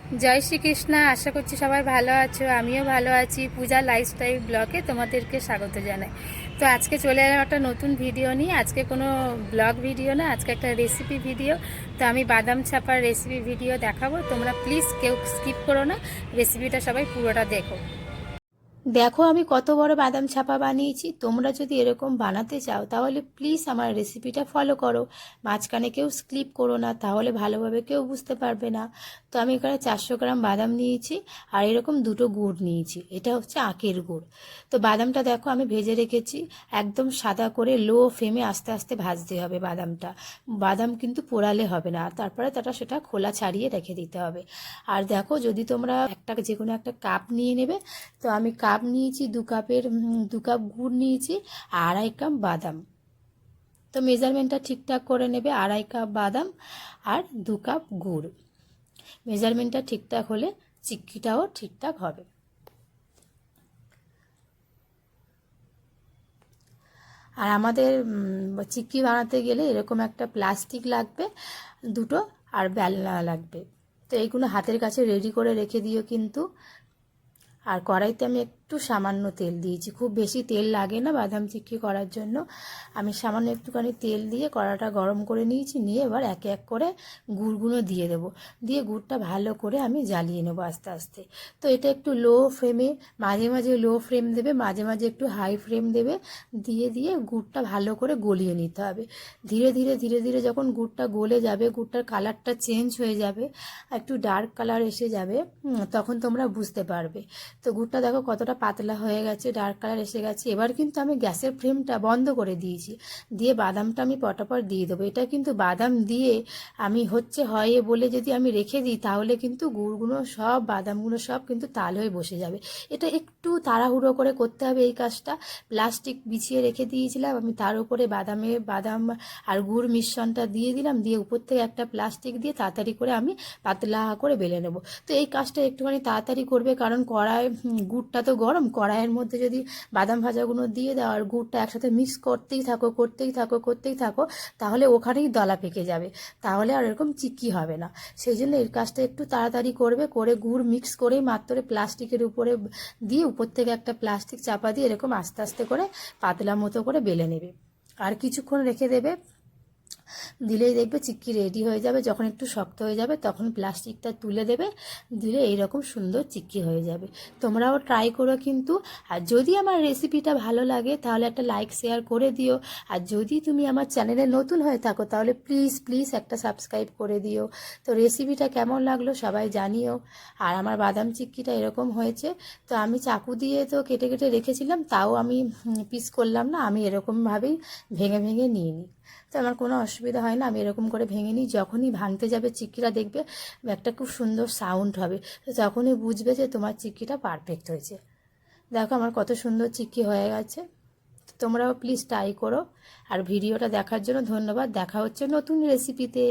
जय श्री कृष्णा। आशा करছি সবাই ভালো আছো, আমিও ভালো আছি। পূজা লাইফস্টাইল ব্লগে তোমাদেরকে স্বাগত জানাই। তো আজকে চলে এলাম একটা নতুন ভিডিও নিয়ে। আজকে কোনো ব্লগ ভিডিও না, আজকে একটা রেসিপি ভিডিও। তো আমি বাদাম ছাপার রেসিপি ভিডিও দেখাবো, তোমরা প্লিজ কেউ স্কিপ করো না, রেসিপিটা সবাই পুরোটা দেখো। দেখো আমি কত বড় বাদাম ছাপা বানিয়েছি। তোমরা যদি এরকম বানাতে চাও তাহলে প্লিজ আমার রেসিপিটা ফলো করো, মাঝখানে কেউ স্কিপ করো না, তাহলে ভালোভাবে কেউ বুঝতে পারবে না। তো আমি এখানে 400 গ্রাম বাদাম নিয়েছি আর এরকম দুটো গুড় নিয়েছি, এটা হচ্ছে আখের গুড়। তো বাদামটা দেখো আমি ভেজে রেখেছি, একদম সাদা করে লো ফ্লেমে আস্তে আস্তে ভাজতে হবে বাদামটা। বাদাম কিন্তু পোড়ালে হবে না, তারপরে সেটা খোলা ছাড়িয়ে রেখে দিতে হবে। আর দেখো যদি তোমরা যে কোনো একটা কাপ নিয়ে নেবে। তো আমি কাপ নিয়েছি 2 কাপের, 2 কাপ গুড় নিয়েছি আর 2.5 কাপ বাদাম। তো মেজারমেন্টটা ঠিকঠাক করে নেবে, 2.5 কাপ বাদাম আর 2 কাপ গুড়। মেজারমেন্টটা ঠিকঠাক হলে চিক্কিটাও ঠিকঠাক হবে। আর আমাদের চিক্কি বানাতে গেলে এরকম একটা প্লাস্টিক লাগবে দুটো, আর বেলনা লাগবে। তো এইগুলো হাতের কাছে রেডি করে রেখে দিও কিন্তু। আর কড়াইতে আমি একটু সামান্য তেল দিয়েছি, খুব বেশি তেল লাগে না বাদাম চিক্কি করার জন্য। আমি সামান্য একটুখানি তেল দিয়ে কড়াটা গরম করে নিয়েছি, নিয়ে এবার একে এক করে গুড়গুলো দিয়ে দেবো। দিয়ে গুড়টা ভালো করে আমি জ্বালিয়ে নেবো আস্তে আস্তে। তো এটা একটু লো ফ্লেমে, মাঝে মাঝে লো ফ্লেম দেবে, মাঝে মাঝে একটু হাই ফ্লেম দেবে। দিয়ে দিয়ে গুড়টা ভালো করে গলিয়ে নিতে হবে। ধীরে ধীরে ধীরে ধীরে যখন গুড়টা গলে যাবে, গুড়টার কালারটা চেঞ্জ হয়ে যাবে, একটু ডার্ক কালার এসে যাবে, তখন তোমরা বুঝতে পারবে। তো গুড়টা দেখো কতটা পাতলা হয়ে গেছে, ডার্ক কালার এসে গেছে। এবার কিন্তু আমি গ্যাসের ফ্লেমটা বন্ধ করে দিয়েছি, দিয়ে বাদামটা আমি পটাপট দিয়ে দেবো। এটা কিন্তু বাদাম দিয়ে আমি হয় বলে যদি আমি রেখে দিই, তাহলে কিন্তু গুড়গুলো সব, বাদামগুলো সব কিন্তু তাল হয়ে বসে যাবে। এটা একটু তাড়াহুড়ো করে করতে হবে এই কাজটা। প্লাস্টিক বিছিয়ে রেখে দিয়েছিলাম আমি, তার উপরে বাদাম আর গুড় মিশ্রণটা দিয়ে দিলাম, দিয়ে উপর থেকে একটা প্লাস্টিক দিয়ে তাড়াতাড়ি করে আমি পাতলা করে বেলে নেব। তো এই কাজটা একটুখানি তাড়াতাড়ি করবে, কারণ গুড়টা তো গরম, কড়াইয়ের মধ্যে যদি বাদাম ভাজাগুলো দিয়ে দাও আর গুড়টা একসাথে মিক্স করতেই থাকো করতেই থাকো করতেই থাকো, তাহলে ওখানেই দলা পেকে যাবে, তাহলে আর এরকম চিক্কি হবে না। সেই জন্য এই কাজটা একটু তাড়াতাড়ি করবে, করে গুড় মিক্স করেই মাত্র প্লাস্টিকের উপরে দিয়ে, উপর থেকে একটা প্লাস্টিক চাপা দিয়ে এরকম আস্তে আস্তে করে পাতলা মতো করে বেলে নেবে। আর কিছুক্ষণ রেখে দেবে, দিলেই দেখবে চিক্কি রেডি হয়ে যাবে। যখন একটু শক্ত হয়ে যাবে তখন প্লাস্টিকটা তুলে দেবে, দিলে এইরকম সুন্দর চিক্কি হয়ে যাবে। তোমরাও ট্রাই করো কিন্তু। আর যদি আমার রেসিপিটা ভালো লাগে তাহলে একটা লাইক শেয়ার করে দিও। আর যদি তুমি আমার চ্যানেলে নতুন হয়ে থাকো তাহলে প্লিজ প্লিজ একটা সাবস্ক্রাইব করে দিও। তো রেসিপিটা কেমন লাগলো সবাই জানিও। আর আমার বাদাম চিক্কিটা এরকম হয়েছে। তো আমি চাকু দিয়ে তো কেটে কেটে রেখেছিলাম, তাও আমি পিস করলাম না, আমি এরকমভাবেই ভেঙে ভেঙে নিয়ে নিই। তো আমার কোনো অসুবিধা হয় না, আমি এরকম করে ভেঙে নিই। যখনই ভাঙতে যাবে চিক্কিটা দেখবে একটা খুব সুন্দর সাউন্ড হবে, তো তখনই বুঝবে যে তোমার চিক্কিটা পারফেক্ট হয়েছে। দেখো আমার কত সুন্দর চিক্কি হয়ে গেছে। তোমরাও প্লিজ ট্রাই করো। আর ভিডিওটা দেখার জন্য ধন্যবাদ। দেখা হচ্ছে নতুন রেসিপিতে।